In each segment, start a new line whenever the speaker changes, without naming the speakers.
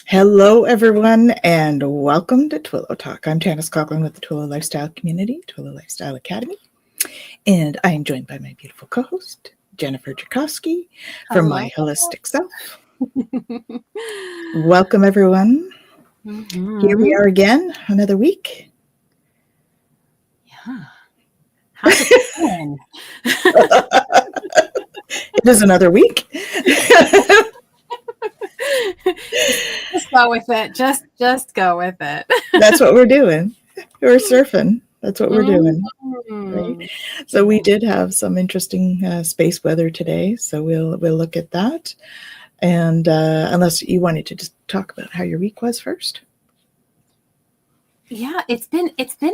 Hello, everyone, and welcome to Twillow Talk. I'm Tanys Coughlan with the Twillow Lifestyle Community, Twillow Lifestyle Academy, and I am joined by my beautiful co-host, Jennifer Jurkofsky, from My Holistic Self. Welcome, everyone. Here we are again, another week.
Yeah. How's it going?
It is another week.
Just go with it. Just go with it.
That's what we're doing. We're surfing. That's what we're doing. Right? So we did have some interesting space weather today. So we'll look at that. And unless you wanted to just talk about how your week was first.
Yeah, it's been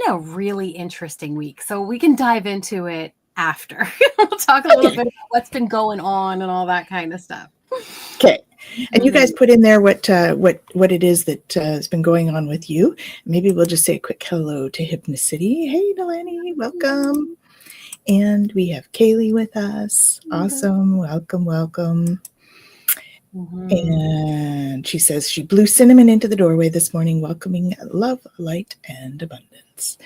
a really interesting week. So we can dive into it after. We'll talk a little bit about what's been going on and all that kind of stuff.
Okay. And you guys put in there what it is that has been going on with you. Maybe we'll just say a quick hello to Hypnocity. Hey, Delaney, welcome. And we have Kaylee with us. Awesome. Welcome. And she says she blew cinnamon into the doorway this morning, welcoming love, light, and abundance.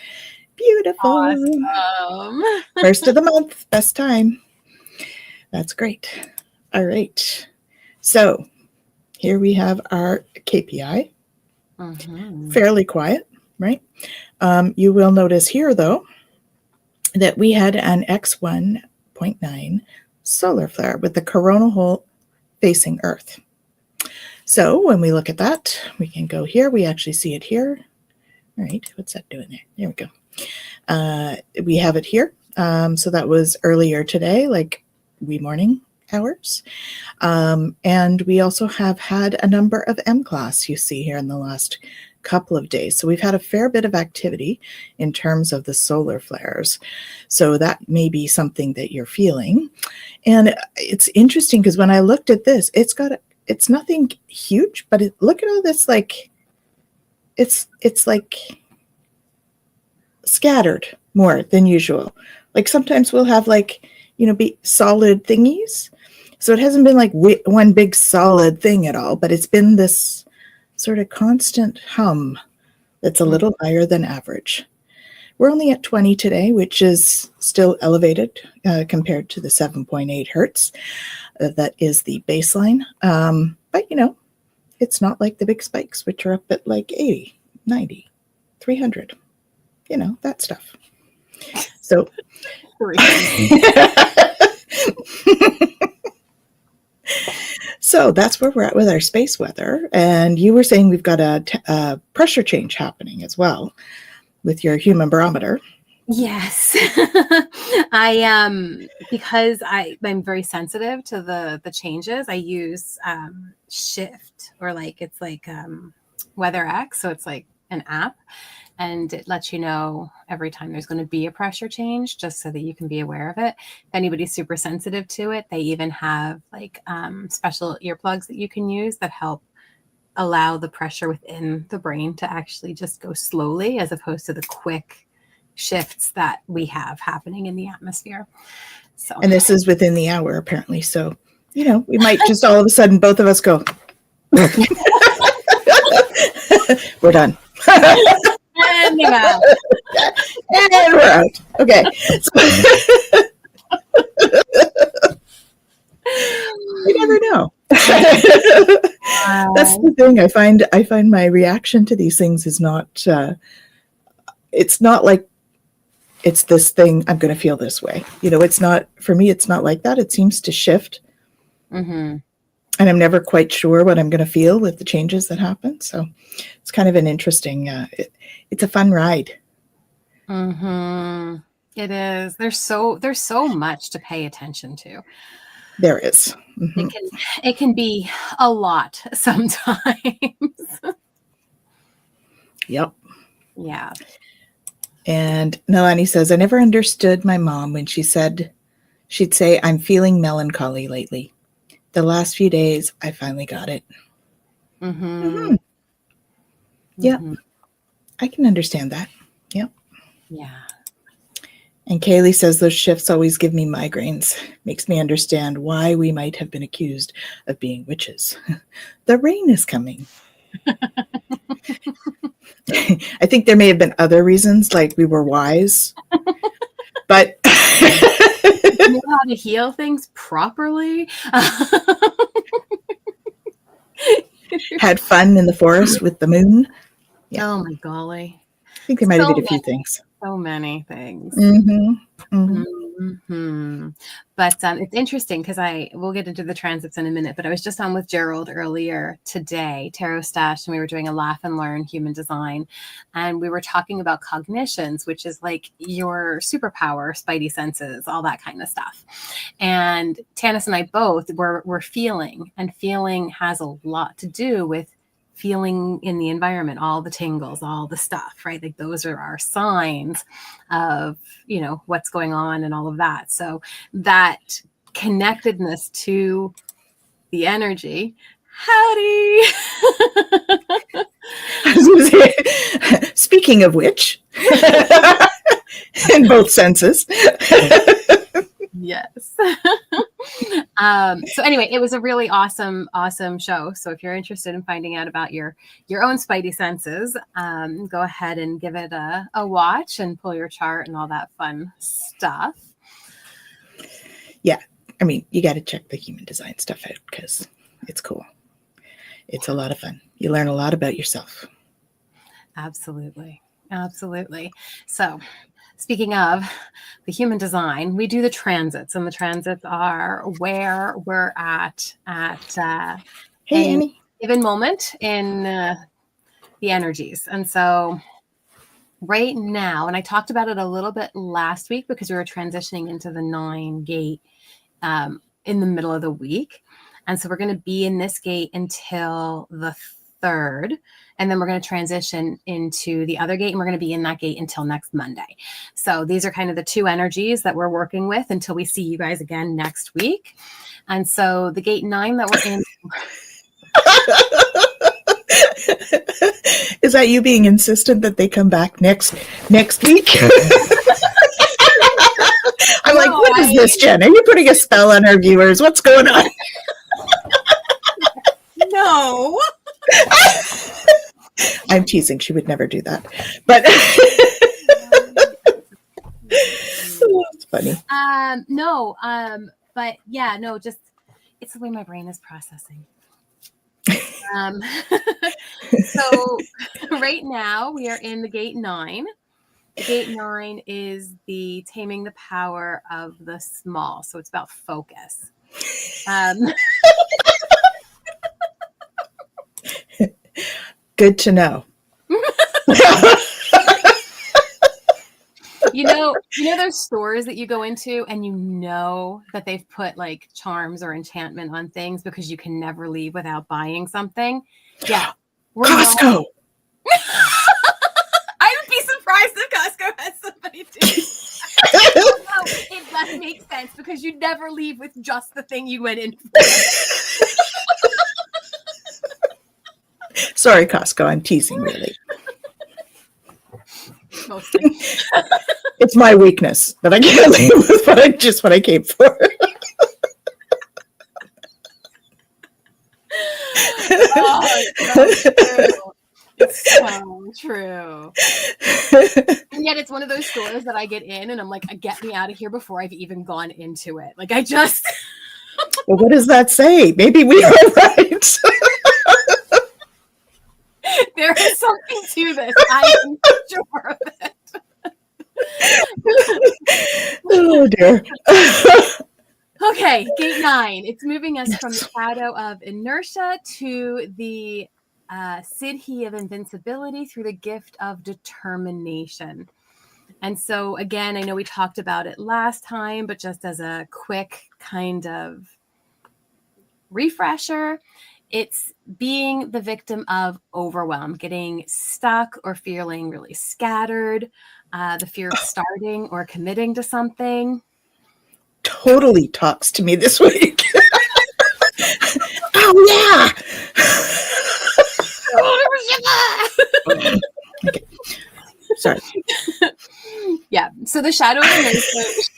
Beautiful.
Awesome.
First of the month, best time. That's great. All right. So here we have our KPI. Fairly quiet, right? You will notice here, though, that we had an X1.9 solar flare with the coronal hole facing Earth. So when we look at that, we can go here. We actually see it here. All right. What's that doing there? There we go. We have it here. So that was earlier today, like wee morning hours. And we also have had a number of M-class you see here in the last couple of days. So we've had a fair bit of activity in terms of the solar flares. So that may be something that you're feeling. And it's interesting because when I looked at this, it's nothing huge, but look at all this, like, it's like scattered more than usual. Like sometimes we'll have be solid thingies. So it hasn't been like one big solid thing at all, but it's been this sort of constant hum that's a little higher than average. We're only at 20 today, which is still elevated compared to the 7.8 hertz. That is the baseline. But, it's not like the big spikes, which are up at like 80, 90, 300, that stuff. So... So that's where we're at with our space weather. And you were saying we've got a pressure change happening as well with your human barometer.
Yes. Because I'm very sensitive to the changes. I use Shift, or it's like Weather X. So it's like an app. And it lets you know every time there's going to be a pressure change, just so that you can be aware of it. If anybody's super sensitive to it, they even have special earplugs that you can use that help allow the pressure within the brain to actually just go slowly, as opposed to the quick shifts that we have happening in the atmosphere. So,
and this is within the hour, apparently. So, we might just all of a sudden, both of us go, we're done.
And we're out.
And we're out. Okay. You never know. That's the thing. I find my reaction to these things is not. It's not like it's this thing. I'm going to feel this way. It's not, for me. It's not like that. It seems to shift. And I'm never quite sure what I'm going to feel with the changes that happen. So it's kind of an interesting, it's a fun ride.
It is. There's so much to pay attention to.
There is.
It can be a lot sometimes.
Yep.
Yeah.
And Nalani says, I never understood my mom when she'd say, I'm feeling melancholy lately. The last few days, I finally got it. Yeah, I can understand that. Yep.
Yeah.
And Kaylee says those shifts always give me migraines. Makes me understand why we might have been accused of being witches. The rain is coming. I think there may have been other reasons, like we were wise, but
you know how to heal things properly.
had fun in the forest with the moon.
Yeah. Oh my golly.
I think there might have been a few things.
So many things.
Mm-hmm. Mm-hmm.
Mm-hmm. But it's interesting because we'll get into the transits in a minute, but I was just on with Gerald earlier today, Tarot Stash, and we were doing a laugh and learn human design. And we were talking about cognitions, which is like your superpower, spidey senses, all that kind of stuff. And Tanys and I both were feeling, and feeling has a lot to do with feeling in the environment, all the tingles, all the stuff, right? Like those are our signs of, you know, what's going on and all of that. So that connectedness to the energy. Howdy.
Speaking of which, in both senses.
Yes. So anyway, it was a really awesome show. So if you're interested in finding out about your own spidey senses, go ahead and give it a watch and pull your chart and all that fun stuff.
Yeah. I mean, you got to check the human design stuff out because it's cool. It's a lot of fun. You learn a lot about yourself.
Absolutely. Absolutely. So speaking of the human design, we do the transits, and the transits are where we're at
hey, Annie.
Given moment in the energies. And so right now, and I talked about it a little bit last week because we were transitioning into the 9 gate in the middle of the week. And so we're going to be in this gate until the 3rd. And then we're going to transition into the other gate, and we're going to be in that gate until next Monday. So these are kind of the 2 energies that we're working with until we see you guys again next week. And so the gate 9 that we're in.
Is that you being insistent that they come back next week? I'm like, what is this, Jen? Are you putting a spell on our viewers? What's going on?
No.
I'm teasing. She would never do that. But it's funny.
No. But yeah, no, just it's the way my brain is processing. So right now we are in the gate 9. The gate 9 is the taming the power of the small. So it's about focus.
Good to know.
You know those stores that you go into and you know that they've put like charms or enchantment on things because you can never leave without buying something? Yeah.
Costco.
I would be surprised if Costco has somebody do. No, it does make sense because you never leave with just the thing you went in for.
Sorry, Costco. I'm teasing, really.
Mostly.
It's my weakness that I can't leave with what I came for.
Oh, it's so true. And yet it's one of those stores that I get in and I'm like, get me out of here before I've even gone into it. Like I just...
Well, what does that say? Maybe we are right.
There is something to this. I am sure of it.
Oh, dear.
Okay, gate 9. It's moving us from the shadow of inertia to the Siddhi of invincibility through the gift of determination. And so, again, I know we talked about it last time, but just as a quick kind of refresher, it's being the victim of overwhelm, getting stuck or feeling really scattered, the fear of starting or committing to something.
Totally talks to me this week. Oh, yeah. Okay. Sorry.
Yeah. So the shadow of inertia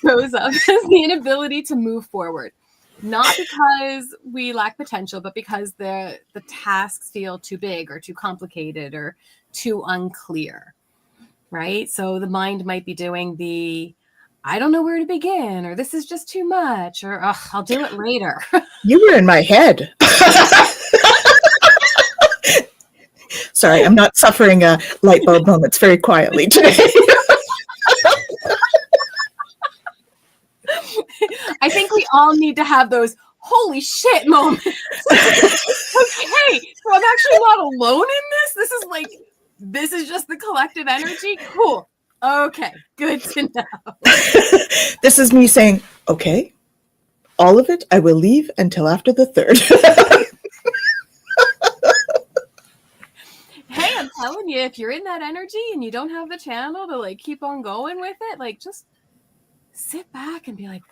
shows up as the inability to move forward. Not because we lack potential, but because the tasks feel too big or too complicated or too unclear, right? So the mind might be doing the, I don't know where to begin, or this is just too much, or I'll do it later.
You were in my head. Sorry, I'm not suffering light bulb moments very quietly today.
I think we all need to have those holy shit moments. Okay, so I'm actually not alone in this. This is just the collective energy. Cool. Okay, good to know.
This is me saying, okay, all of it, I will leave until after the 3rd.
Hey, I'm telling you, if you're in that energy and you don't have the channel to like keep on going with it, like just sit back and be like,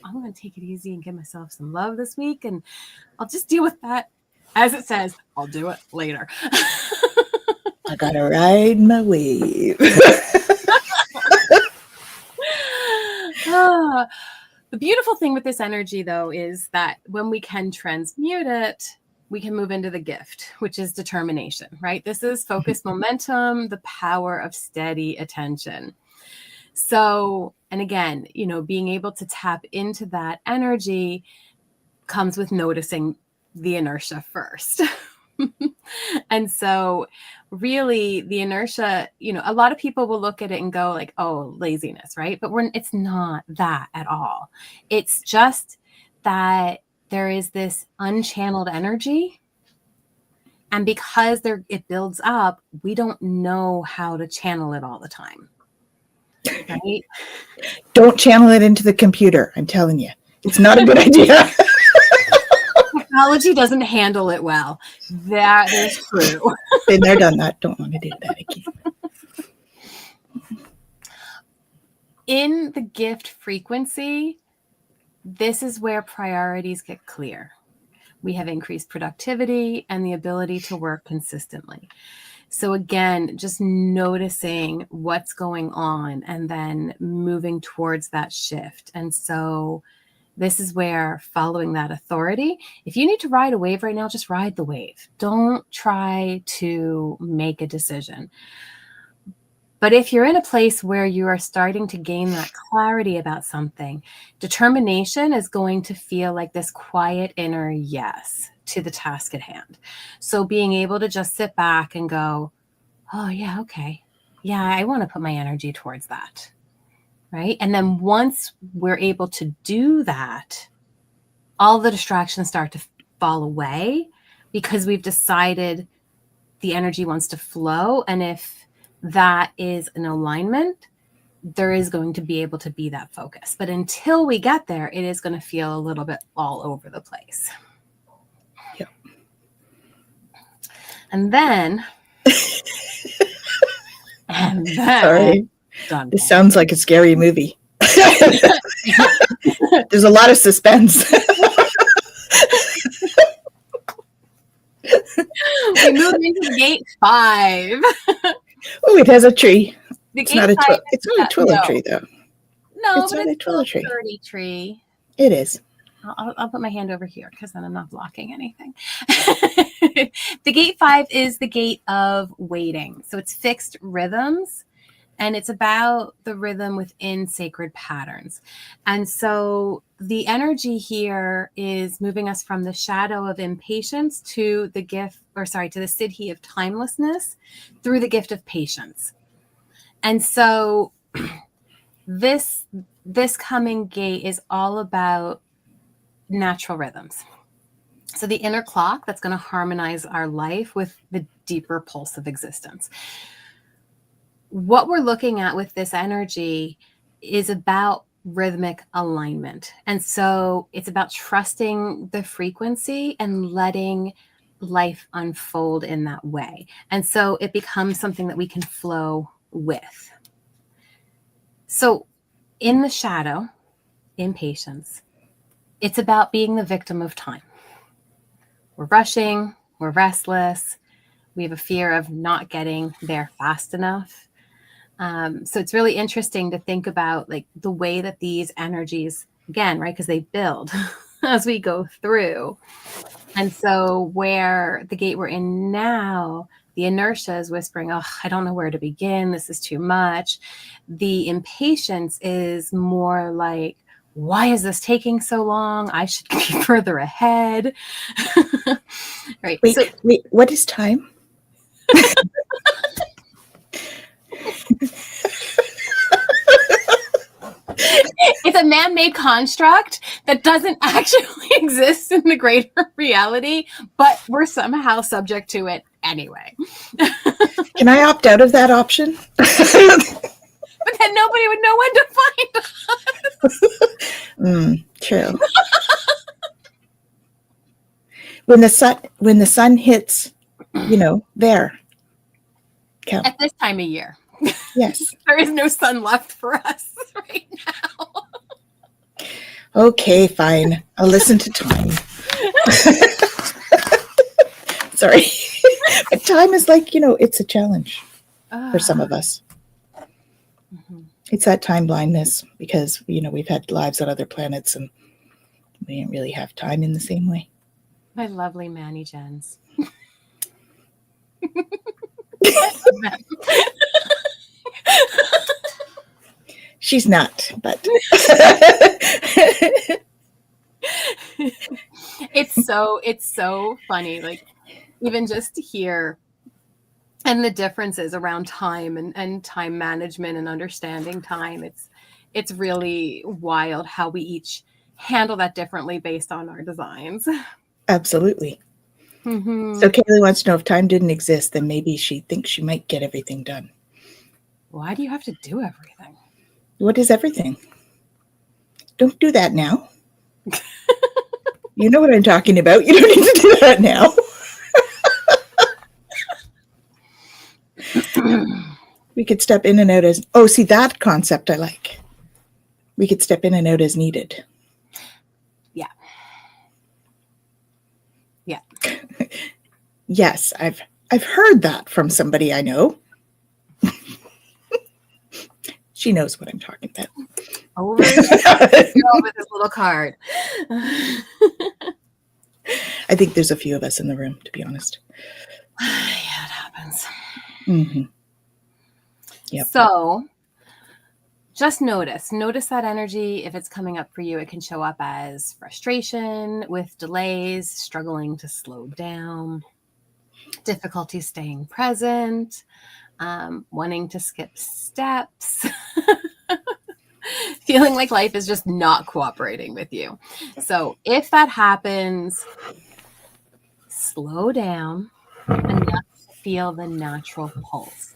I'm going to take it easy and give myself some love this week. And I'll just deal with that. As it says, I'll do it later.
I got to ride my wave.
The beautiful thing with this energy, though, is that when we can transmute it, we can move into the gift, which is determination, right? This is focused momentum, the power of steady attention. So, and again, you know, being able to tap into that energy comes with noticing the inertia first. And so really the inertia, you know, a lot of people will look at it and go like, oh, laziness, right? But it's not that at all. It's just that there is this unchanneled energy. And because it builds up, we don't know how to channel it all the time. Right?
Don't channel it into the computer. I'm telling you, it's not a good idea.
Technology doesn't handle it well. That is true.
Been there, done that. Don't want to do that again.
In the gift frequency, this is where priorities get clear. We have increased productivity and the ability to work consistently. So again, just noticing what's going on and then moving towards that shift. And so this is where following that authority, if you need to ride a wave right now, just ride the wave. Don't try to make a decision. But if you're in a place where you are starting to gain that clarity about something, determination is going to feel like this quiet inner yes to the task at hand. So being able to just sit back and go, oh yeah, okay. Yeah, I want to put my energy towards that. Right? And then once we're able to do that, all the distractions start to fall away because we've decided the energy wants to flow. And if that is an alignment, there is going to be able to be that focus. But until we get there, it is going to feel a little bit all over the place.
Yeah.
And then
Sorry.
Done.
This sounds like a scary movie. There's a lot of suspense.
We move into gate 5.
Oh, it has a tree.
It's
not a Twillow tree, though.
No,
it's
but
not
it's
a Twillow
a sturdy tree.
It is.
I'll put my hand over here because then I'm not blocking anything. The gate 5 is the gate of waiting. So it's fixed rhythms. And it's about the rhythm within sacred patterns. And so the energy here is moving us from the shadow of impatience to the to the siddhi of timelessness through the gift of patience. And so this coming gate is all about natural rhythms. So the inner clock that's going to harmonize our life with the deeper pulse of existence. What we're looking at with this energy is about rhythmic alignment. And so it's about trusting the frequency and letting life unfold in that way. And so it becomes something that we can flow with. So in the shadow, impatience, it's about being the victim of time. We're rushing, we're restless, we have a fear of not getting there fast enough. So it's really interesting to think about like the way that these energies, again, right, because they build, as we go through. And so where the gate we're in now, the inertia is whispering, oh, I don't know where to begin. This is too much. The impatience is more like, why is this taking so long? I should be further ahead. Right.
Wait, what is time?
It's a man-made construct that doesn't actually exist in the greater reality, but we're somehow subject to it anyway.
Can I opt out of that option?
But then nobody would know when to find us.
True. When the sun hits, there. Count.
At this time of year.
Yes.
There is no sun left for us right now.
Okay, fine. I'll listen to time. Sorry. But time is like, it's a challenge for some of us.
Mm-hmm.
It's that time blindness because, we've had lives on other planets and we didn't really have time in the same way.
My lovely Manny Jens.
She's not, but
it's so funny, like even just to hear and the differences around time and time management and understanding time. It's really wild how we each handle that differently based on our designs.
Absolutely.
Mm-hmm.
So Kaylee wants to know if time didn't exist, then maybe she thinks she might get everything done.
Why do you have to do everything?
What is everything? Don't do that now. You know what I'm talking about. You don't need to do that now. We could step in and out as, see, that concept I like. We could step in and out as needed.
Yeah. Yeah.
Yes, I've heard that from somebody I know. She knows what I'm talking about.
Over this little card.
I think there's a few of us in the room, to be honest.
Yeah, it happens.
Mm-hmm. Yep.
So just notice that energy. If it's coming up for you, it can show up as frustration with delays, struggling to slow down, difficulty staying present, wanting to skip steps, feeling like life is just not cooperating with you. So if that happens, slow down and feel the natural pulse.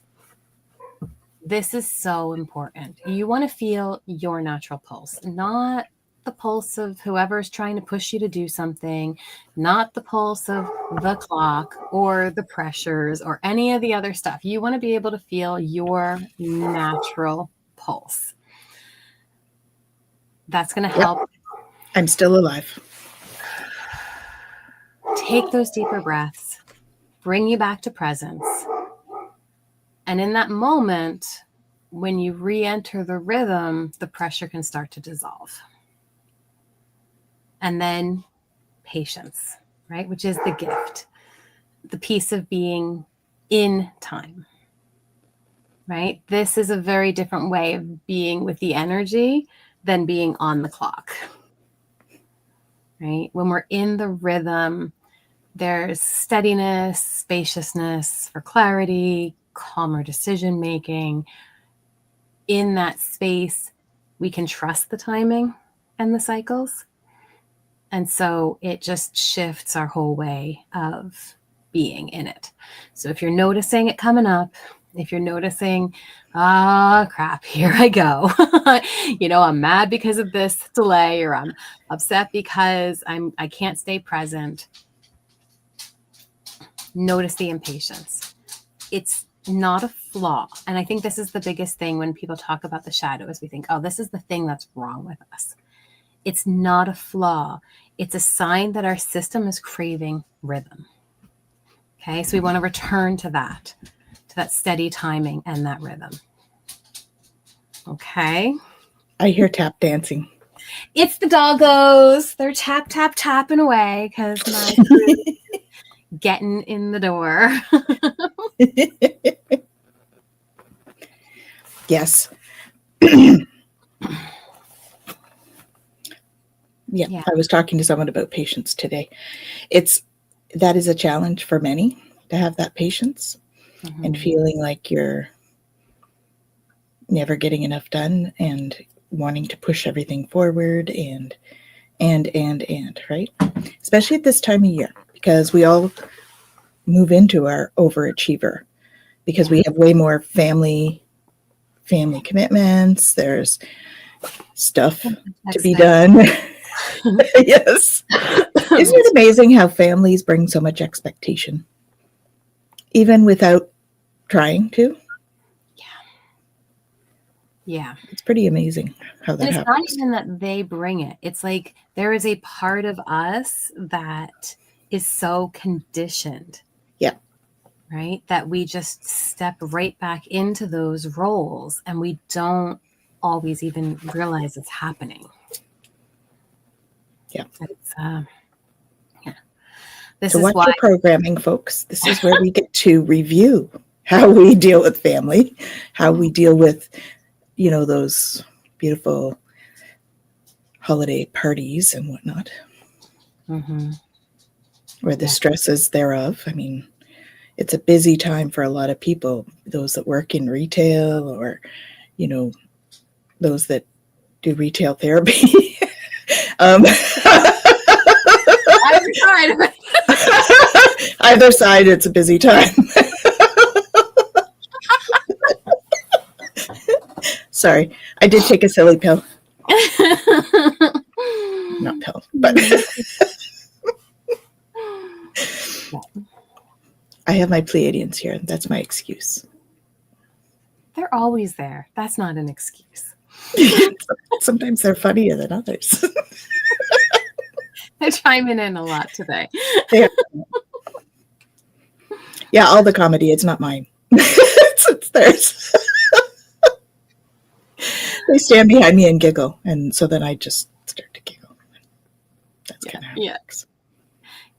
This is so important. You want to feel your natural pulse, not the pulse of whoever's trying to push you to do something, not the pulse of the clock or the pressures or any of the other stuff. You want to be able to feel your natural pulse. That's going to help.
I'm still alive.
Take those deeper breaths, bring you back to presence. And in that moment, when you re-enter the rhythm, the pressure can start to dissolve. And then patience, right? Which is the gift, the piece of being in time, right? This is a very different way of being with the energy than being on the clock, right? When we're in the rhythm, there's steadiness, spaciousness for clarity, calmer decision-making. In that space, we can trust the timing and the cycles. And so it just shifts our whole way of being in it. So if you're noticing it coming up, if you're noticing, crap, here I go. I'm mad because of this delay, or I'm upset because I can't stay present. Notice the impatience. It's not a flaw. And I think this is the biggest thing when people talk about the shadow, is we think, this is the thing that's wrong with us. It's not a flaw. It's a sign that our system is craving rhythm. Okay, so we want to return to that steady timing and that rhythm. Okay.
I hear tap dancing.
It's the doggos. They're tapping away because my crew is getting in the door.
Yes. Yeah, I was talking to someone about patience today. That is a challenge for many, to have that patience and feeling like you're never getting enough done and wanting to push everything forward and right? Especially at this time of year, because we all move into our overachiever because we have way more family commitments. There's stuff to be done. Yes. Isn't it amazing how families bring so much expectation, even without trying to?
Yeah.
It's pretty amazing how that happens.
It's not even that they bring it. It's like there is a part of us that is so conditioned.
Yeah.
Right? That we just step right back into those roles and we don't always even realize it's happening.
Yeah.
It's, This
so
is
watch
why
your programming, folks. This is where we get to review how we deal with family, how we deal with, those beautiful holiday parties and whatnot, or the stresses thereof. I mean, it's a busy time for a lot of people, those that work in retail or, those that do retail therapy. Either side, it's a busy time. Sorry, I did take a silly pill. Not pill, but I have my Pleiadians here. That's my excuse.
They're always there. That's not an excuse.
Sometimes they're funnier than others.
They're chiming in a lot today.
Yeah, all the comedy. It's not mine. It's theirs. They stand behind me and giggle, and so then I just start to giggle. That's kind of how it works.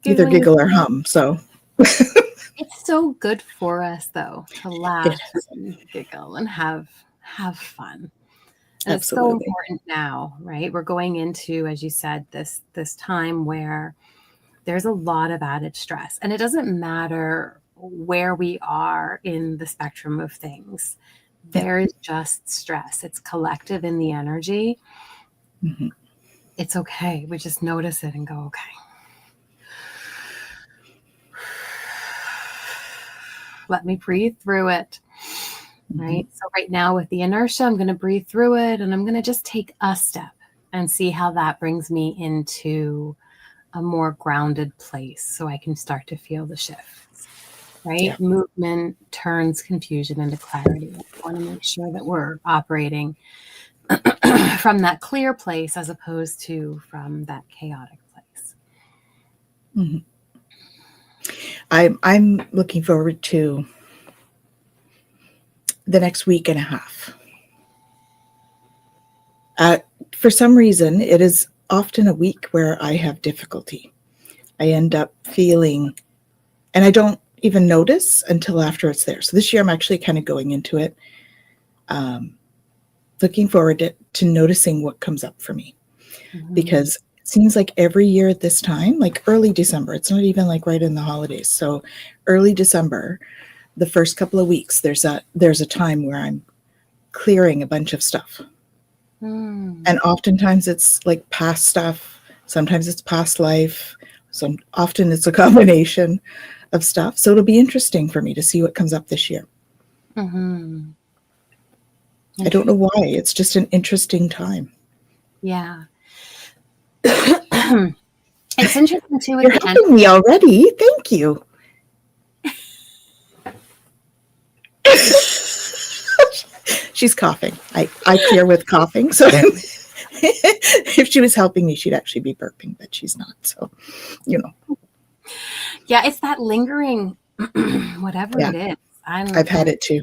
Either giggle or hum. So
it's so good for us, though, to laugh and giggle and have fun. And it's so important now, right? We're going into, as you said, this time where there's a lot of added stress, and it doesn't matter where we are in the spectrum of things. There is just stress. It's collective in the energy. It's okay. We just notice it and go, okay. Let me breathe through it. Right? So right now with the inertia, I'm going to breathe through it, and I'm going to just take a step and see how that brings me into a more grounded place so I can start to feel the shifts. Right? Yeah. Movement turns confusion into clarity. I want to make sure that we're operating from that clear place as opposed to from that chaotic place.
I'm looking forward to the next week and a half. For some reason, it is often a week where I have difficulty. I end up feeling, and I don't even notice until after it's there. So this year I'm actually kind of going into it, looking forward to noticing what comes up for me. Because it seems like every year at this time, like early December, it's not even like right in the holidays. So early December, the first couple of weeks, there's a time where I'm clearing a bunch of stuff. And oftentimes it's like past stuff. Sometimes it's past life. So often it's a combination of stuff. So it'll be interesting for me to see what comes up this year. I don't know why. It's just an interesting time.
Yeah. It's interesting too.
You're helping me already. Thank you. She's coughing. I clear with coughing. So if she was helping me, she'd actually be burping, but she's not. So,
Yeah, it's that lingering, whatever it is.
I've had it too.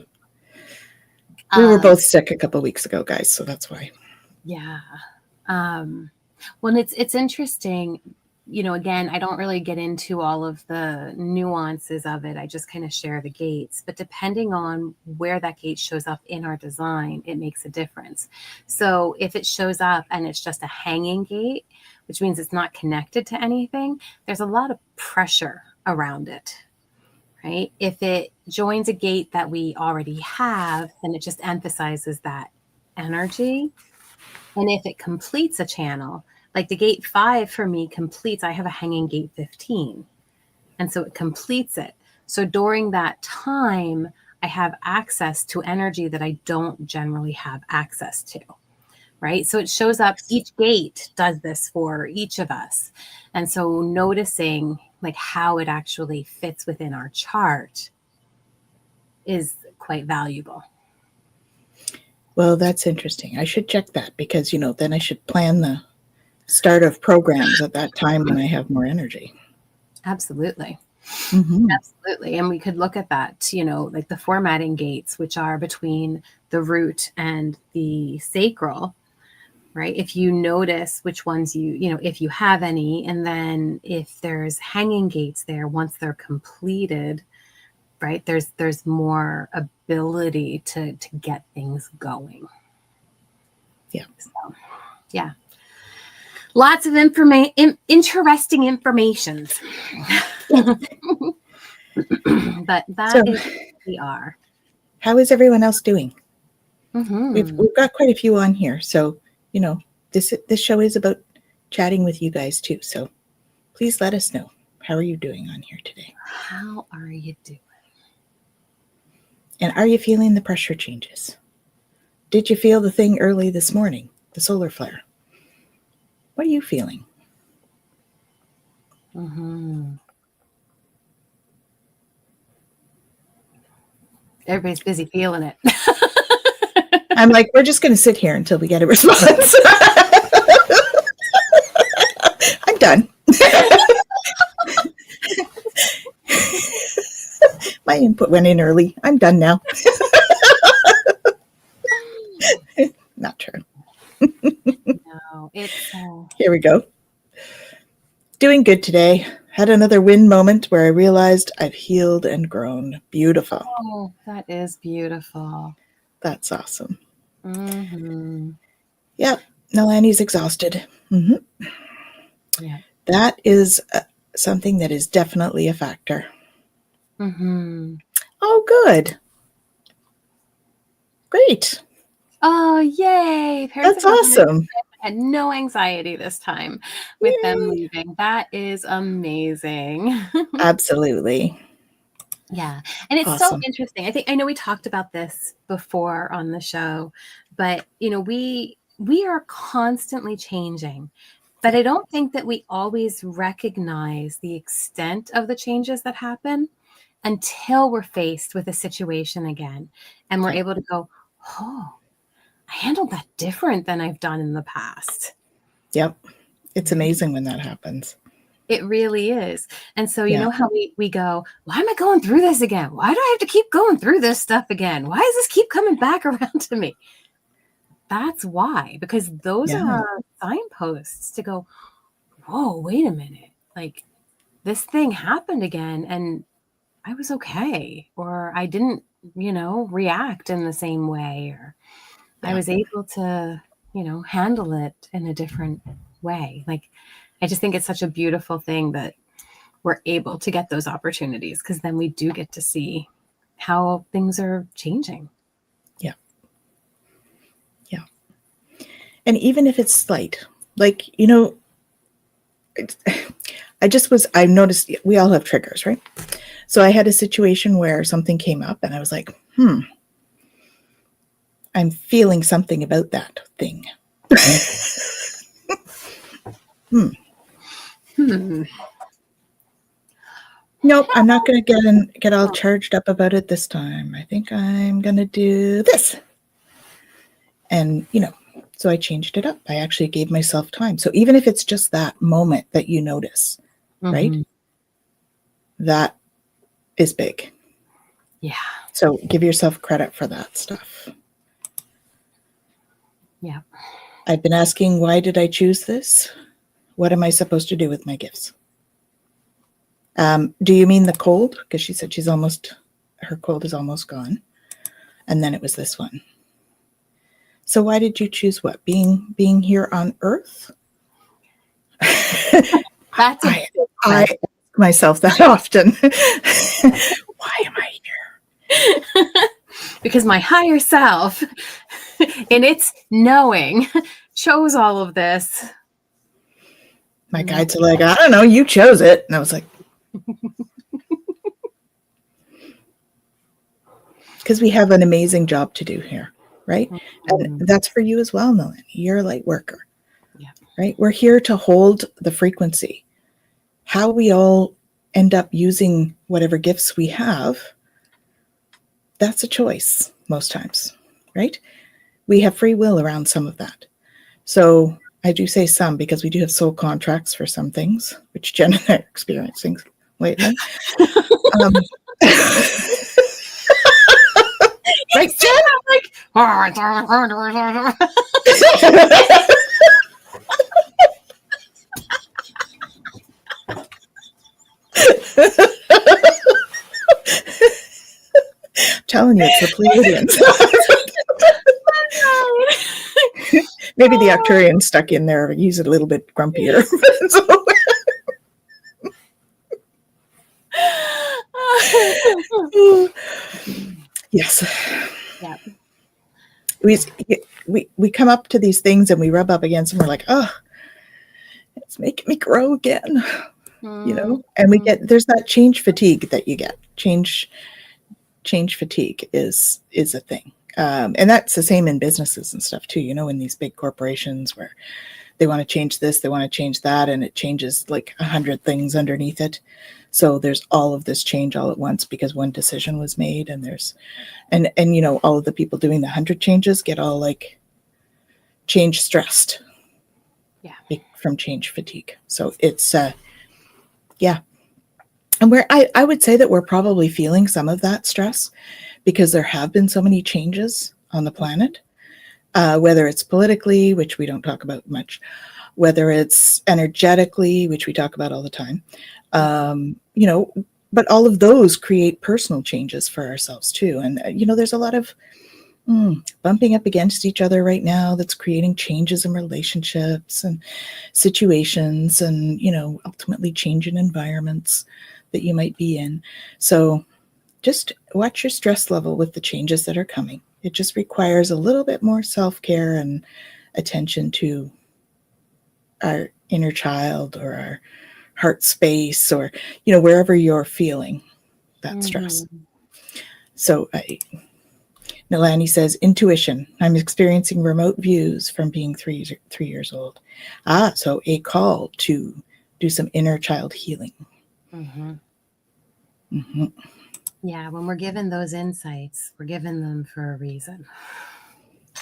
We were both sick a couple of weeks ago, guys. So that's why.
Yeah. Well, it's interesting. Again, I don't really get into all of the nuances of it. I just kind of share the gates. But depending on where that gate shows up in our design, it makes a difference. So if it shows up and it's just a hanging gate, which means it's not connected to anything, there's a lot of pressure around it, right? If it joins a gate that we already have, then it just emphasizes that energy. And if it completes a channel, like the gate 5 for me completes, I have a hanging gate 15. And so it completes it. So during that time, I have access to energy that I don't generally have access to, right? So it shows up, each gate does this for each of us. And so noticing like how it actually fits within our chart is quite valuable.
Well, that's interesting. I should check that because, then I should plan the start of programs at that time when I have more energy.
Absolutely.
Mm-hmm.
Absolutely. And we could look at that, like the formatting gates, which are between the root and the sacral, right? If you notice which ones if you have any, and then if there's hanging gates there, once they're completed, right, there's more ability to get things going.
Yeah.
So, yeah. Lots of interesting informations. But that is what we are.
How is everyone else doing?
Mm-hmm.
We've got quite a few on here. So, this show is about chatting with you guys too. So please let us know. How are you doing on here today?
How are you doing?
And are you feeling the pressure changes? Did you feel the thing early this morning, the solar flare? What are you feeling?
Mm-hmm. Everybody's busy feeling it.
I'm like, we're just going to sit here until we get a response. I'm done. My input went in early. I'm done now. Not true.
No, it's
Here we go. Doing good today. Had another win moment where I realized I've healed and grown. Beautiful.
Oh, that is beautiful.
That's awesome.
Mm-hmm.
Yep. Nalani's exhausted. Mm-hmm.
Yeah.
That is something that is definitely a factor.
Mm-hmm.
Oh, good. Great.
Oh, yay.
That's awesome.
I had no anxiety this time with them leaving. That is amazing.
Absolutely.
Yeah. And it's
awesome.
So interesting. I know we talked about this before on the show, but we are constantly changing. But I don't think that we always recognize the extent of the changes that happen until we're faced with a situation again. And we're able to go, oh, I handled that different than I've done in the past.
Yep. It's amazing when that happens.
It really is. And so, you know how we go, why am I going through this again? Why do I have to keep going through this stuff again? Why does this keep coming back around to me? That's why, because those are our signposts to go, whoa, wait a minute. Like this thing happened again and I was okay. Or I didn't, react in the same way. Or I was able to, handle it in a different way. Like, I just think it's such a beautiful thing that we're able to get those opportunities because then we do get to see how things are changing.
Yeah. Yeah. And even if it's slight, like, I noticed we all have triggers, right? So I had a situation where something came up and I was like, I'm feeling something about that thing. Nope, I'm not going to get all charged up about it this time. I think I'm going to do this. And, so I changed it up. I actually gave myself time. So even if it's just that moment that you notice, right? That is big.
Yeah.
So give yourself credit for that stuff.
Yeah.
I've been asking, why did I choose this? What am I supposed to do with my gifts? Do you mean the cold? Because she said her cold is almost gone. And then it was this one. So why did you choose what? Being here on Earth?
That's
I ask myself that often. Why am I here?
Because my higher self, in its knowing, chose all of this.
My guides are like, I don't know, you chose it. And I was like, because we have an amazing job to do here, right? Mm-hmm. And that's for you as well, Melanie. You're a light worker, right? We're here to hold the frequency. How we all end up using whatever gifts we have, that's a choice most times, right? We have free will around some of that. So I do say some because we do have soul contracts for some things, which Jen and I are experiencing lately. Right, Jen? I'm like, I'm telling you, it's the Pleiadians. Maybe the Arcturian stuck in there. He's a little bit grumpier. Yes.
Yeah.
We come up to these things and we rub up against them. We're like, oh, it's making me grow again. You know, and there's that change fatigue that you get. Change fatigue is a thing. And that's the same in businesses and stuff too, you know, in these big corporations where they want to change this, they want to change that, and it changes like 100 things underneath it. So there's all of this change all at once because one decision was made, and and you know, all of the people doing the 100 changes get all like change stressed.
Yeah.
From change fatigue. So it's yeah. And I would say that we're probably feeling some of that stress because there have been so many changes on the planet, whether it's politically, which we don't talk about much, whether it's energetically, which we talk about all the time, you know, but all of those create personal changes for ourselves too. And, you know, there's a lot of bumping up against each other right now that's creating changes in relationships and situations and, you know, ultimately changing environments that you might be in. So just watch your stress level with the changes that are coming. It just requires a little bit more self-care and attention to our inner child or our heart space or, you know, wherever you're feeling that stress. So Nalani says, intuition. I'm experiencing remote views from being 3 years old. So a call to do some inner child healing.
Yeah, when we're given those insights, we're given them for a reason.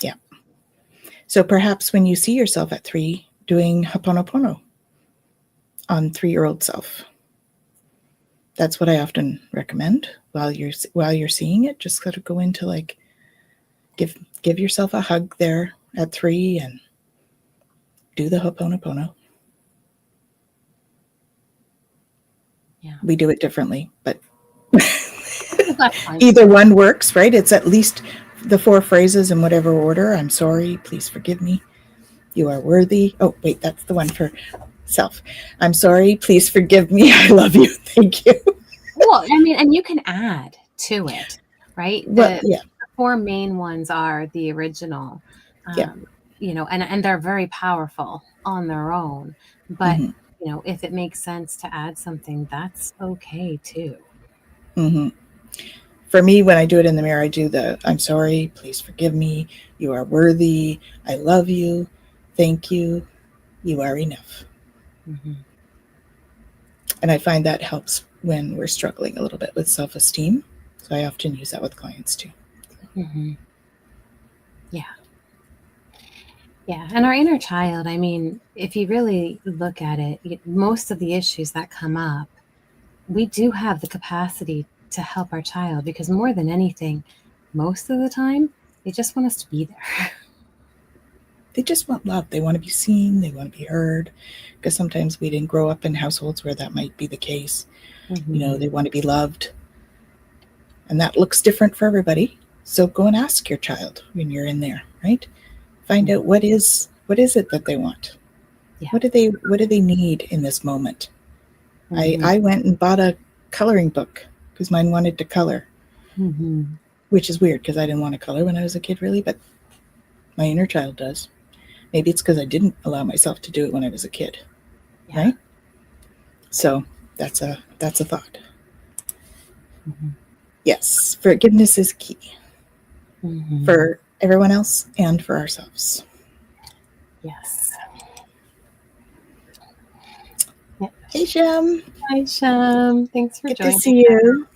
Yeah. So perhaps when you see yourself at 3 doing Ho'oponopono on 3-year-old self, that's what I often recommend while you're seeing it. Just got to go into like give yourself a hug there at 3 and do the Ho'oponopono.
Yeah.
We do it differently, but either one works, right? It's at least the 4 phrases in whatever order. I'm sorry, please forgive me. You are worthy. Oh, wait, that's the one for self. I'm sorry, please forgive me. I love you. Thank you.
Well, I mean, and you can add to it, right?
Well,
the 4 main ones are the original, you know, and they're very powerful on their own. But, you know, if it makes sense to add something, that's okay too.
For me, when I do it in the mirror, I do I'm sorry, please forgive me. You are worthy. I love you. Thank you. You are enough. And I find that helps when we're struggling a little bit with self-esteem. So I often use that with clients too.
Yeah. Yeah. And our inner child, I mean, if you really look at it, most of the issues that come up, we do have the capacity to help our child because more than anything, most of the time, they just want us to be there.
They just want love. They want to be seen. They want to be heard. Because sometimes we didn't grow up in households where that might be the case. They want to be loved. And that looks different for everybody. So go and ask your child when you're in there, right? Find out what is it that they want. Yeah. What do they need in this moment? I went and bought a coloring book because mine wanted to color, which is weird because I didn't want to color when I was a kid, really, but my inner child does. Maybe it's because I didn't allow myself to do it when I was a kid, right? So that's a thought. Yes, forgiveness is key for everyone else and for ourselves.
Yes.
Yep. Hey, Sham.
Hi, Sham. Thanks for joining.
Good to see you.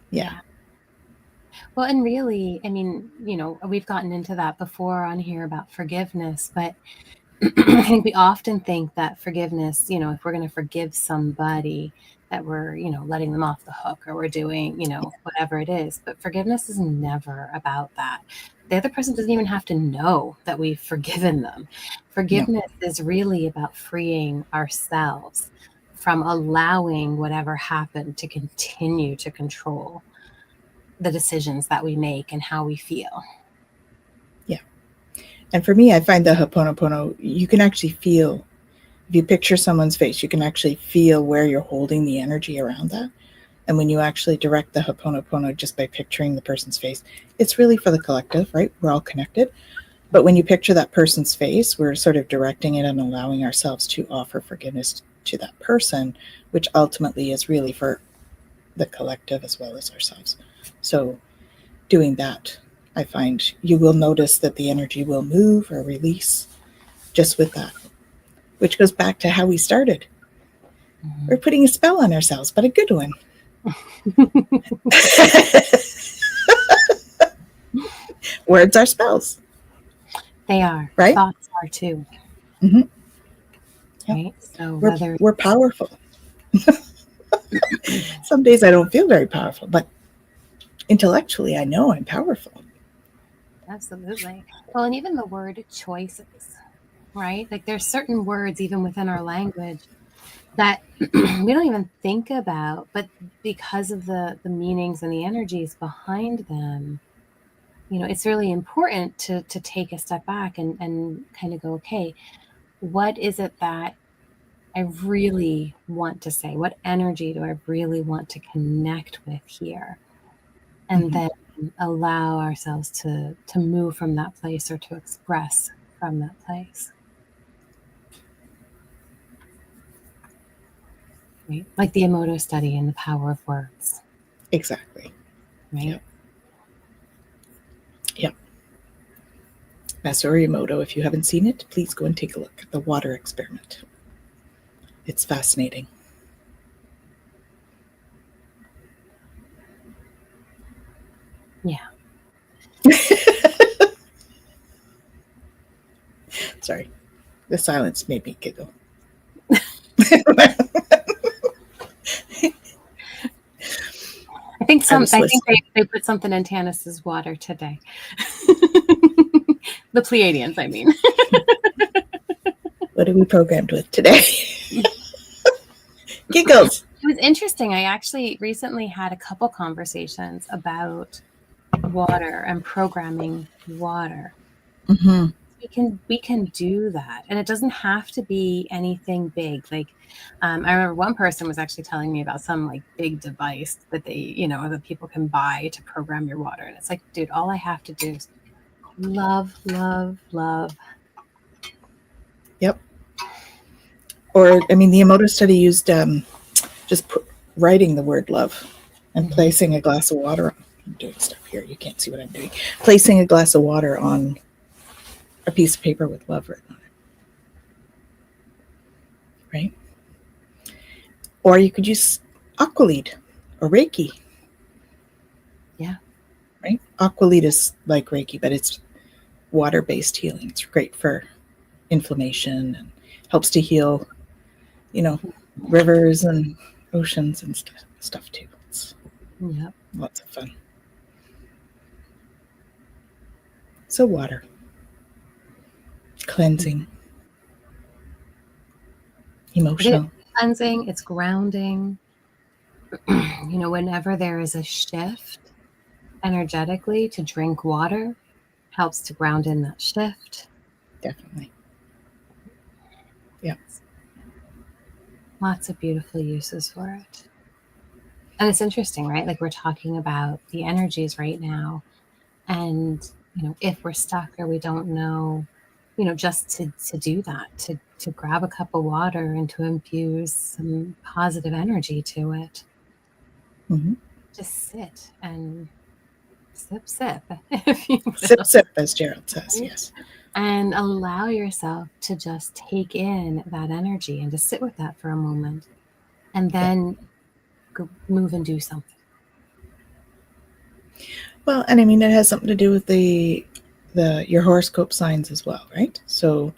Yeah.
Well, and really, I mean, we've gotten into that before on here about forgiveness, but I think we often think that forgiveness, if we're going to forgive somebody, that we're, letting them off the hook, or we're doing, whatever it is. But forgiveness is never about that. The other person doesn't even have to know that we've forgiven them. Forgiveness is really about freeing ourselves from allowing whatever happened to continue to control the decisions that we make and how we feel.
Yeah. And for me, I find the Ho'oponopono, you can actually feel, if you picture someone's face, you can actually feel where you're holding the energy around that. And when you actually direct the Ho'oponopono just by picturing the person's face, it's really for the collective, right? We're all connected. But when you picture that person's face, we're sort of directing it and allowing ourselves to offer forgiveness to that person, which ultimately is really for the collective as well as ourselves. So doing that, I find you will notice that the energy will move or release just with that, which goes back to how we started. We're putting a spell on ourselves, but a good one. Words are spells.
They are.
Right?
Thoughts are too.
Mm-hmm. Yep.
Right? So
we're powerful. Some days I don't feel very powerful, but intellectually I know I'm powerful.
Absolutely. Well, and even the word choices, right? Like there's certain words even within our language that we don't even think about, but because of the meanings and the energies behind them, it's really important to take a step back and kind of go, okay, what is it that I really want to say? What energy do I really want to connect with here? And then allow ourselves to move from that place, or to express from that place. Right? Like the Emoto study and the power of words.
Exactly.
Right?
Yep. Master Emoto, if you haven't seen it, please go and take a look at the water experiment. It's fascinating.
Yeah.
Sorry. The silence made me giggle.
I think they put something in Tanys's water today. The Pleiadians, I mean.
What are we programmed with today? Giggles.
It was interesting. I actually recently had a couple conversations about water and programming water.
Mm-hmm.
We can do that, and it doesn't have to be anything big. Like I remember one person was actually telling me about some like big device that they that people can buy to program your water, and it's like, dude, all I have to do is love.
Yep. Or I mean, the Emoto study used just writing the word love and placing a glass of water. I'm doing stuff here, you can't see what I'm doing. Placing a glass of water on a piece of paper with love written on it. Right? Or you could use aqualead or Reiki.
Yeah.
Right? Aqualead is like Reiki, but it's water-based healing. It's great for inflammation and helps to heal, rivers and oceans and stuff too. It's lots of fun. So water. Cleansing. Emotional.
It's cleansing, it's grounding. Whenever there is a shift energetically, to drink water helps to ground in that shift.
Definitely. Yeah.
Lots of beautiful uses for it. And it's interesting, right? Like, we're talking about the energies right now. And, if we're stuck or we don't know, just to do that, to grab a cup of water and to infuse some positive energy to it.
Mm-hmm.
Just sit and sip, if you will.
Sip, as Gerald says, yes.
And allow yourself to just take in that energy and to sit with that for a moment. And then go move and do something.
Well, and I mean, it has something to do with your horoscope signs as well, right? So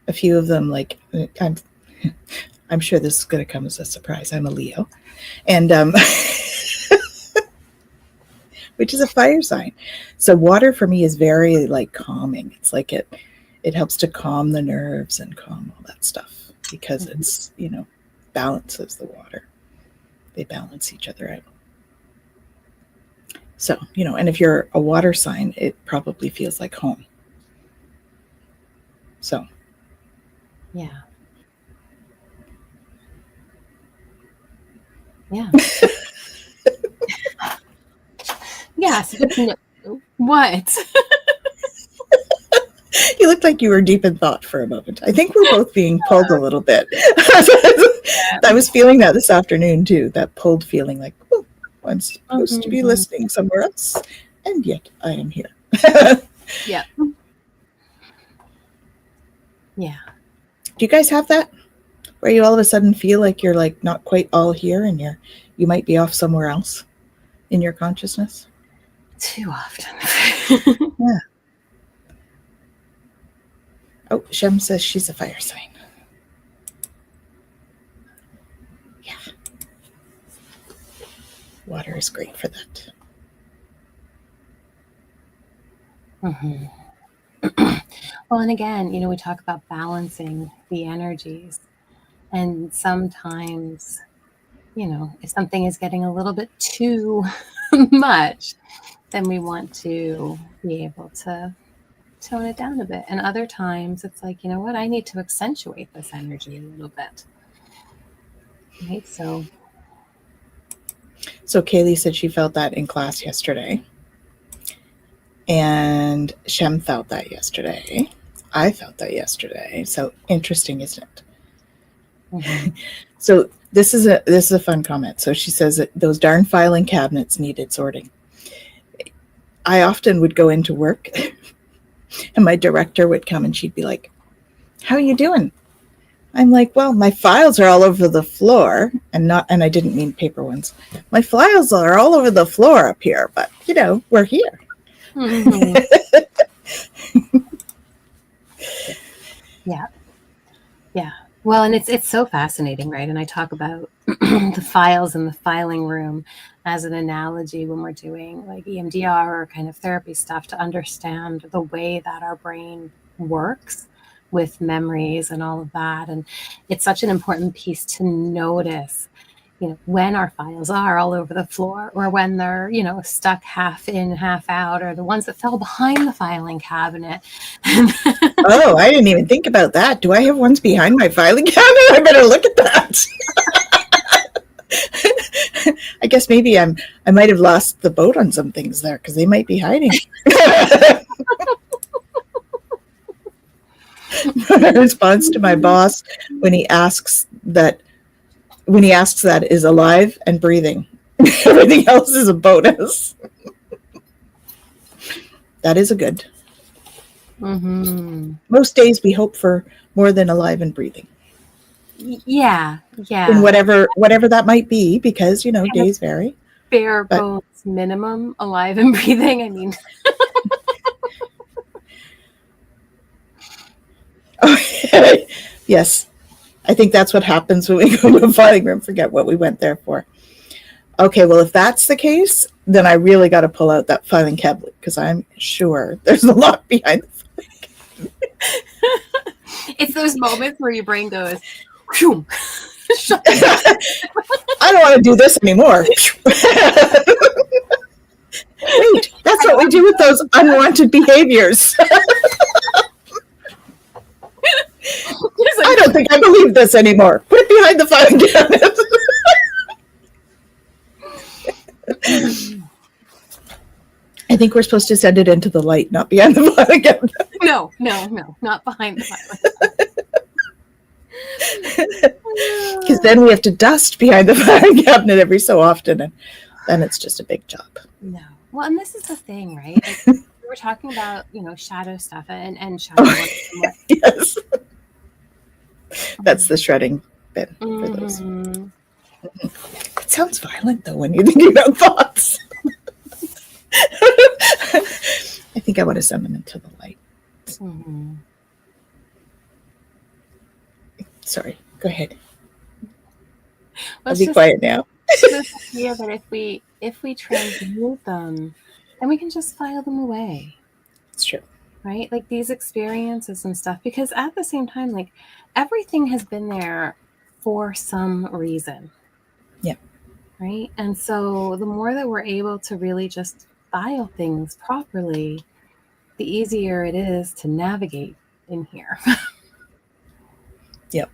a few of them, like, I'm sure this is going to come as a surprise. I'm a Leo, and which is a fire sign. So water for me is very like calming. It's like it helps to calm the nerves and calm all that stuff because it's, balances the water. They balance each other out. So, and if you're a water sign, it probably feels like home. So.
Yeah. Yeah. Yes. What?
You looked like you were deep in thought for a moment. I think we're both being pulled a little bit. I was feeling that this afternoon too, that pulled feeling like, oh, I'm supposed to be listening somewhere else, and yet I am here.
Yeah. Yeah.
Do you guys have that? Where you all of a sudden feel like you're like not quite all here and you might be off somewhere else in your consciousness?
Too often.
Yeah. Oh, Shem says she's a fire sign. Yeah. Water is great for that.
Mm-hmm. Well, and again, we talk about balancing the energies. And sometimes, if something is getting a little bit too much, then we want to be able to tone it down a bit. And other times it's like, what? I need to accentuate this energy a little bit. Right? So
Kaylee said she felt that in class yesterday. And Shem felt that yesterday. I felt that yesterday. So interesting, isn't it? Mm-hmm. So this is a fun comment. So she says that those darn filing cabinets needed sorting. I often would go into work and my director would come and she'd be like, "How are you doing?" I'm like, "Well, my files are all over the floor," and I didn't mean paper ones. "My files are all over the floor up here, but we're here."
Mm-hmm. Yeah. Yeah. Well, and it's so fascinating, right? And I talk about the files in the filing room as an analogy when we're doing like EMDR or kind of therapy stuff to understand the way that our brain works with memories and all of that. And it's such an important piece to notice, when our files are all over the floor or when they're, stuck half in, half out, or the ones that fell behind the filing cabinet.
Oh, I didn't even think about that. Do I have ones behind my filing cabinet? I better look at that. I guess maybe I might have lost the boat on some things there because they might be hiding. My response to my boss when he asks that is alive and breathing. Everything else is a bonus. That is a good.
Mm-hmm.
Most days we hope for more than alive and breathing.
Yeah.
And whatever that might be, because days vary.
Bare bones minimum alive and breathing. I mean.
Yes. I think that's what happens when we go to a filing room. Forget what we went there for. Okay, well, if that's the case, then I really got to pull out that filing cabinet because I'm sure there's a lot behind the filing cabinet.
It's those moments where your brain goes, "Phew."
I don't want to do this anymore. Wait, that's what we do with those unwanted behaviors. I don't think I believe this anymore. Put it behind the filing cabinet. I think we're supposed to send it into the light, not behind the filing cabinet.
No, not behind the filing.
Because then we have to dust behind the filing cabinet every so often, and then it's just a big job.
No. Well, and this is the thing, right? Like, we were talking about, shadow stuff and shadow work.
Yes. That's the shredding bin for those. It sounds violent, though, when you're thinking about thoughts. I think I want to send them into the light.
Mm-hmm.
Sorry, go ahead.
Well,
I'll be quiet now.
This idea that if we transmute them, then we can just file them away.
It's true.
Right? Like these experiences and stuff, because at the same time, like everything has been there for some reason.
Yeah.
Right? And so the more that we're able to really just file things properly, the easier it is to navigate in here.
Yep.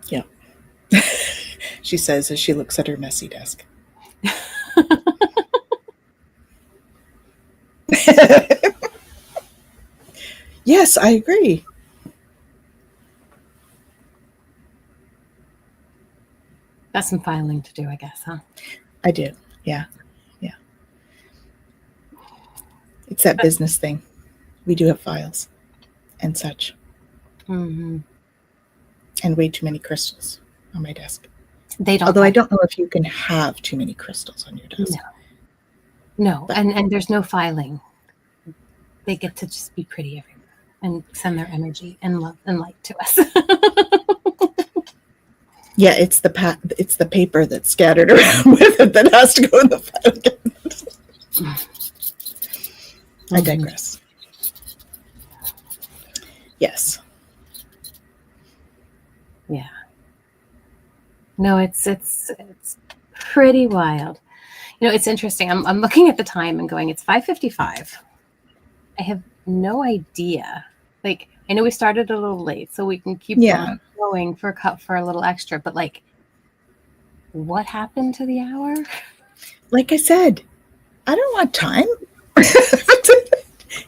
Yep. She says as she looks at her messy desk. Yes, I agree.
That's some filing to do, I guess, huh?
I do. Yeah. Yeah. It's that business thing. We do have files and such.
Mm-hmm.
And way too many crystals on my desk.
They don't.
Although I don't know if you can have too many crystals on your desk.
No. And there's no filing. They get to just be pretty everywhere and send their energy and love and light to us.
Yeah, it's the paper that's scattered around with it that has to go in the file cabinet. I digress. Yes.
Yeah. No, it's pretty wild. It's interesting. I'm looking at the time and going, it's 5:55. I have no idea. Like, I know we started a little late, so we can keep going for a little extra. But like, what happened to the hour?
Like I said, I don't want time.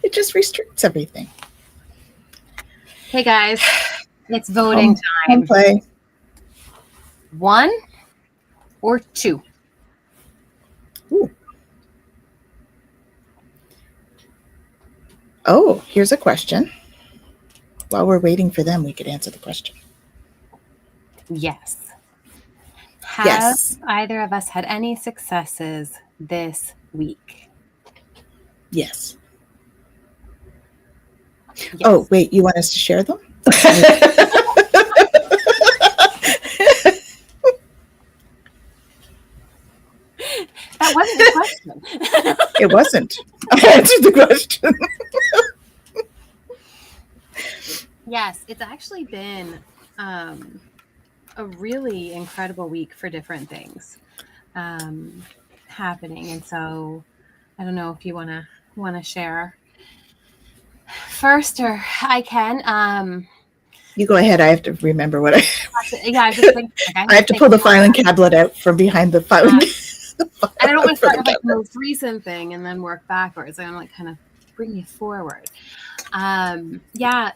It just restricts everything.
Hey guys, it's voting time.
Home play.
1 or 2?
Ooh. Oh, here's a question. While we're waiting for them, we could answer the question.
Yes. Have either of us had any successes this week?
Yes. Oh, wait, you want us to share them?
That wasn't the question.
It wasn't. I answered the question.
Yes, it's actually been a really incredible week for different things happening. And so I don't know if you want to share first, or I can.
You go ahead. I have to remember what I
was just thinking.
I have to pull the filing cabinet out from behind the filing.
I don't want to start with like the most recent thing and then work backwards. I want to like kind of bring you forward.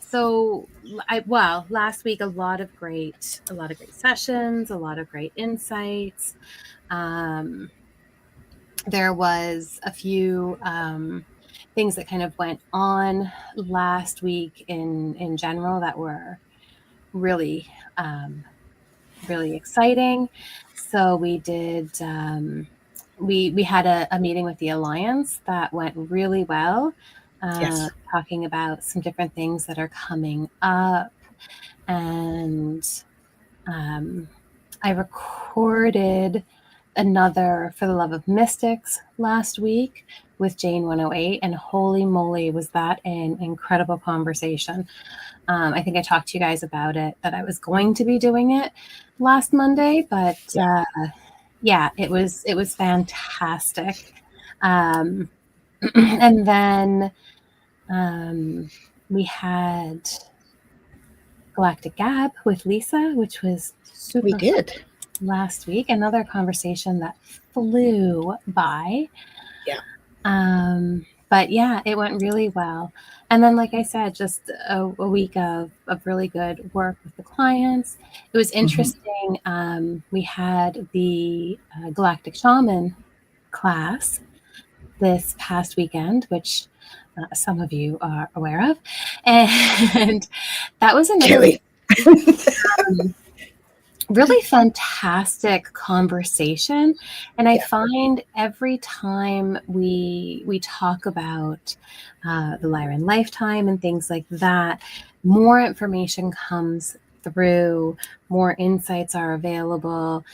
So last week, a lot of great sessions, a lot of great insights. There was a few things that kind of went on last week in general that were really, really exciting. So we did, we had a meeting with the Alliance that went really well. Talking about some different things that are coming up. And I recorded another For the Love of Mystics last week with Jane 108, and holy moly, was that an incredible conversation. I think I talked to you guys about it, that I was going to be doing it last Monday, but it was fantastic. And then we had Galactic Gab with Lisa, which was super
We did.
fun last week. Another conversation that flew by.
Yeah.
But yeah, it went really well. And then, like I said, just a week of really good work with the clients. It was interesting. We had the Galactic Shaman class this past weekend, which some of you are aware of. And that was another really fantastic conversation. And I find every time we talk about the Lyran lifetime and things like that, more information comes through, more insights are available.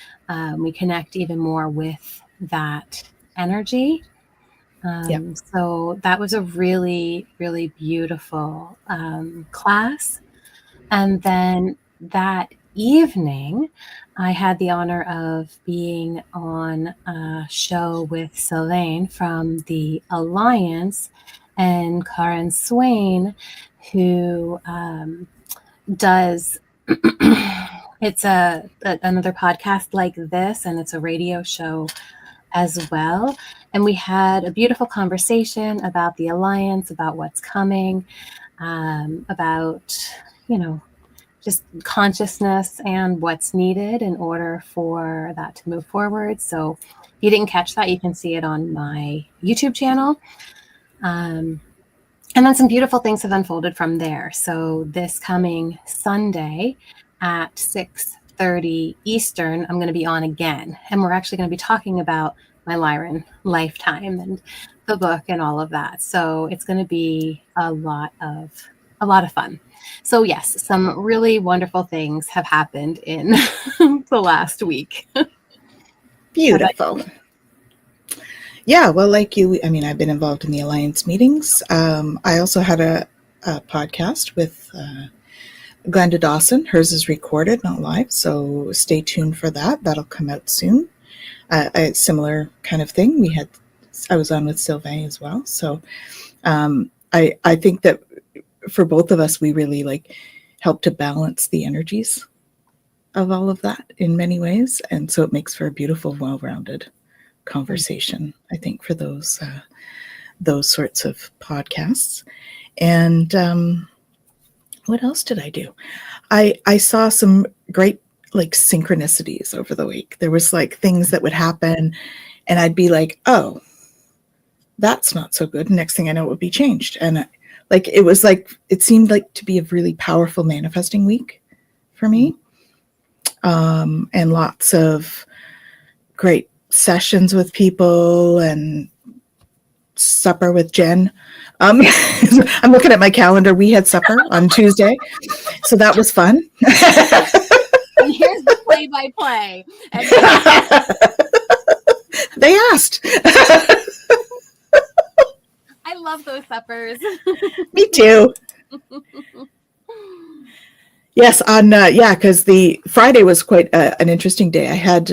We connect even more with that energy. So that was a really, really beautiful class. And then that evening, I had the honor of being on a show with Sylvain from the Alliance and Karen Swain, who does it's another podcast like this, and it's a radio show as well. And we had a beautiful conversation about the Alliance, about what's coming, about, just consciousness and what's needed in order for that to move forward. So if you didn't catch that, you can see it on my YouTube channel. And then some beautiful things have unfolded from there. So this coming Sunday at 6:30 Eastern, I'm going to be on again. And we're actually going to be talking about my Lyran lifetime and the book and all of that. So it's going to be a lot of fun. So yes, some really wonderful things have happened in the last week.
Beautiful. Yeah, well, like you, I mean, I've been involved in the Alliance meetings. I also had a podcast with Glenda Dawson. Hers is recorded, not live, so stay tuned for that. That'll come out soon. A similar kind of thing. I was on with Sylvain as well. So I think that for both of us, we really help to balance the energies of all of that in many ways. And so it makes for a beautiful, well-rounded conversation, I think, for those sorts of podcasts. And what else did I do? I saw some great synchronicities over the week. There was things that would happen and I'd be like, oh, that's not so good. Next thing I know, it would be changed. And it seemed to be a really powerful manifesting week for me. And lots of great sessions with people and supper with Jen. I'm looking at my calendar. We had supper on Tuesday, so that was fun.
And here's the play-by-play.
They asked.
I love those suppers.
Me too. Yes, because the Friday was quite an interesting day. I had,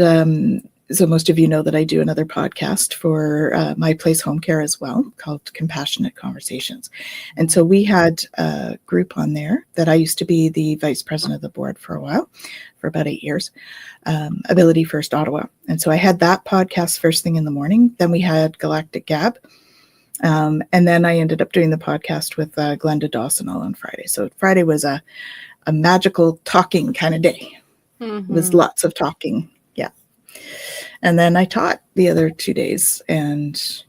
so most of you know that I do another podcast for My Place Home Care as well, called Compassionate Conversations. And so we had a group on there that I used to be the vice president of the board for a while, for about 8 years, Ability First Ottawa. And so I had that podcast first thing in the morning. Then we had Galactic Gab. And then I ended up doing the podcast with Glenda Dawson all on Friday. So Friday was a magical talking kind of day. It was lots of talking. Yeah. And then I taught the other 2 days and,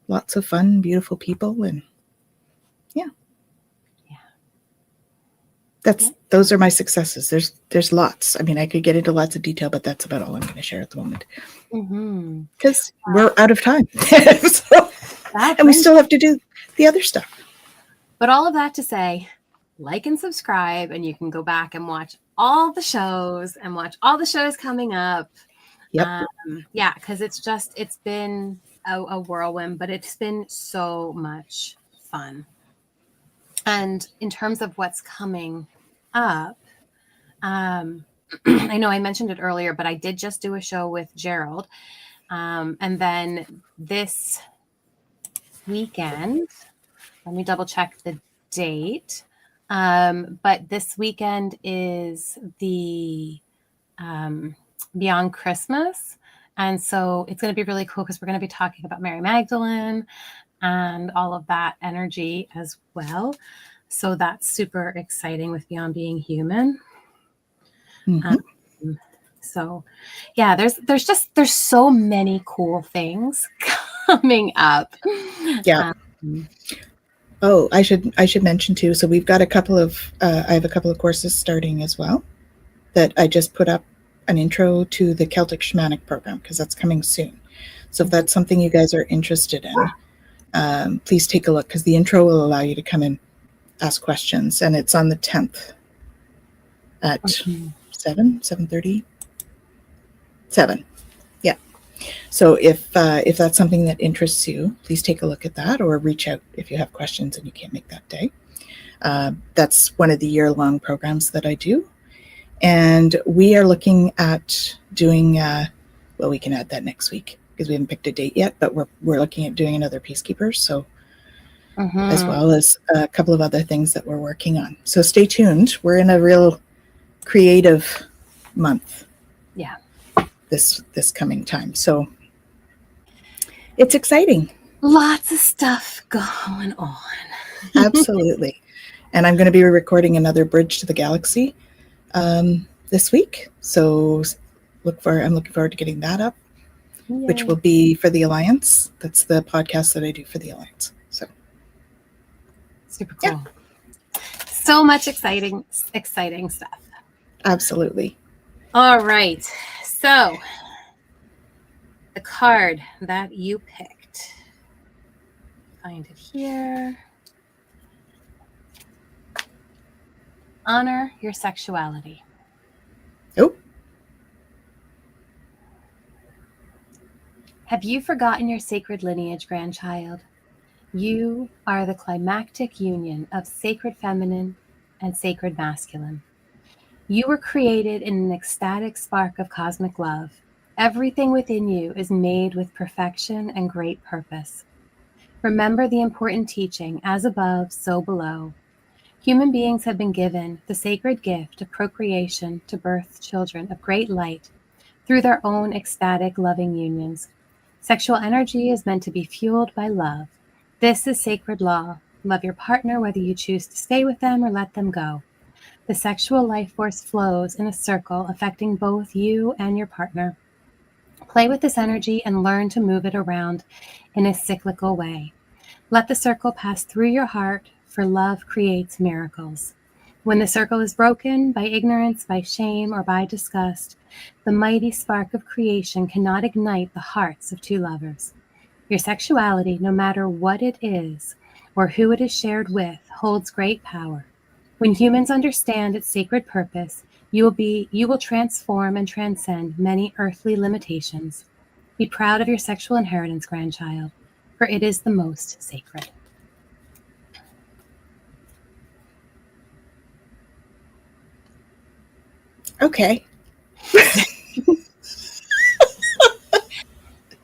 lots of fun, beautiful people. And those are my successes. There's lots. I mean, I could get into lots of detail, but that's about all I'm going to share at the moment. Because we're out of time. And we still have to do the other stuff.
But all of that to say, like and subscribe, and you can go back and watch all the shows and watch all the shows coming up.
Yep.
Yeah, because it's been a whirlwind, but it's been so much fun. And in terms of what's coming up, I know I mentioned it earlier, but I did just do a show with Gerald. And then this weekend, let me double check the date. But this weekend is the Beyond Christmas. And so it's going to be really cool because we're going to be talking about Mary Magdalene and all of that energy as well. So that's super exciting with Beyond Being Human.
Mm-hmm.
So yeah, there's so many cool things coming up.
Yeah. Oh, I should mention too. So we've got a couple of I have a couple of courses starting as well that I just put up an intro to the Celtic Shamanic program because that's coming soon. So if that's something you guys are interested in, please take a look because the intro will allow you to come and ask questions, and it's on the 10th at 7:30. 7. Yeah. So if that's something that interests you, please take a look at that or reach out if you have questions and you can't make that day. That's one of the year-long programs that I do. And we are looking at doing, well, we can add that next week because we haven't picked a date yet, but we're looking at doing another Peacekeepers. So as well as a couple of other things that we're working on. So stay tuned. We're in a real creative month.
Yeah.
This coming time. So it's exciting.
Lots of stuff going on.
Absolutely. And I'm going to be recording another Bridge to the Galaxy this week. So I'm looking forward to getting that up, which will be for the Alliance. That's the podcast that I do for the Alliance. So
super cool. Yeah. So much exciting stuff.
Absolutely.
All right. So the card that you picked, find it here. Honor your sexuality.
Oh.
Have you forgotten your sacred lineage, grandchild? You are the climactic union of sacred feminine and sacred masculine. You were created in an ecstatic spark of cosmic love. Everything within you is made with perfection and great purpose. Remember the important teaching, as above, so below. Human beings have been given the sacred gift of procreation to birth children of great light through their own ecstatic, loving unions. Sexual energy is meant to be fueled by love. This is sacred law. Love your partner whether you choose to stay with them or let them go. The sexual life force flows in a circle affecting both you and your partner. Play with this energy and learn to move it around in a cyclical way. Let the circle pass through your heart, for love creates miracles. When the circle is broken by ignorance, by shame, or by disgust, the mighty spark of creation cannot ignite the hearts of two lovers. Your sexuality, no matter what it is or who it is shared with, holds great power. When humans understand its sacred purpose, you will transform and transcend many earthly limitations. Be proud of your sexual inheritance, grandchild, for it is the most sacred.
Okay.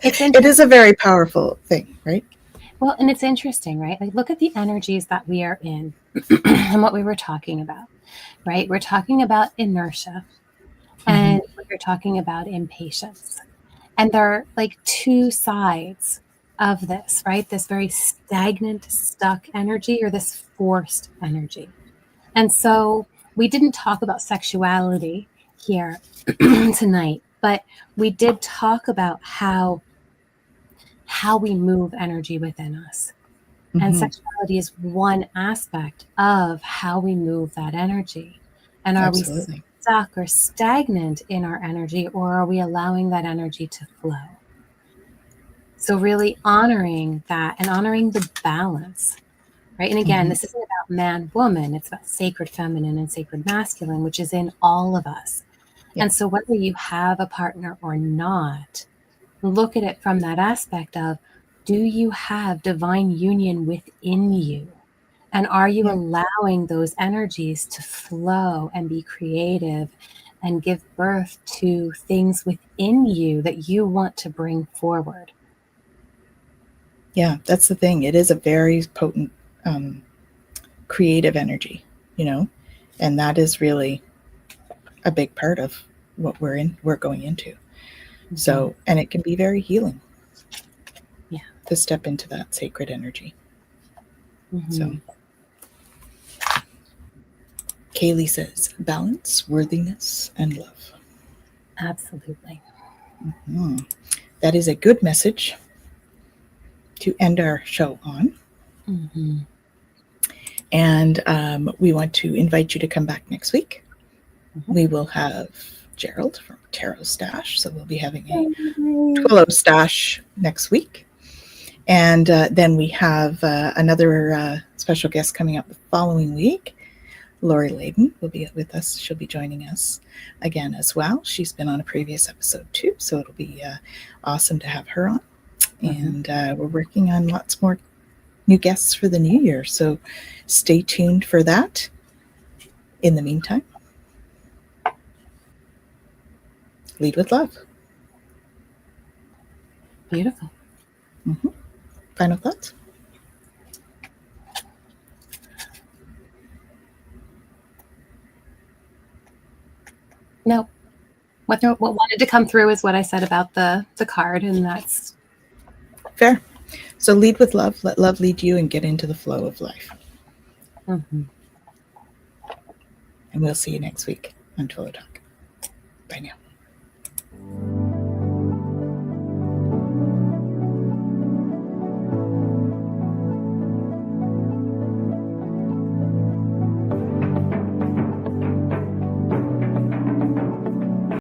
It
is a very powerful thing, right?
Well, and it's interesting, right? Like, look at the energies that we are in and what we were talking about, right? We're talking about inertia and we're talking about impatience. And there are like two sides of this, right? This very stagnant, stuck energy or this forced energy. And so we didn't talk about sexuality here tonight, but we did talk about how we move energy within us. And sexuality is one aspect of how we move that energy. And are we stuck or stagnant in our energy, or are we allowing that energy to flow? So really honoring that and honoring the balance, right? And again, this isn't about man, woman. It's about sacred feminine and sacred masculine, which is in all of us.
Yeah.
And so whether you have a partner or not, look at it from that aspect of, do you have divine union within you? And are you allowing those energies to flow and be creative and give birth to things within you that you want to bring forward?
Yeah, that's the thing. It is a very potent creative energy, and that is really a big part of what we're going into. So, and it can be very healing.
Yeah.
To step into that sacred energy. So, Kaylee says, balance, worthiness, and love.
Absolutely.
That is a good message to end our show on. And we want to invite you to come back next week. We will have Gerald from Tarot Stash. So we'll be having a Twillow Stash next week. And then we have another special guest coming up the following week. Lori Layden will be with us. She'll be joining us again as well. She's been on a previous episode too, so it'll be awesome to have her on. And we're working on lots more new guests for the new year, so stay tuned for that. In the meantime, lead with love.
Beautiful.
Final thoughts?
No. What wanted to come through is what I said about the card, and that's
fair. So lead with love. Let love lead you and get into the flow of life. And we'll see you next week on Twillow Talk. Bye now.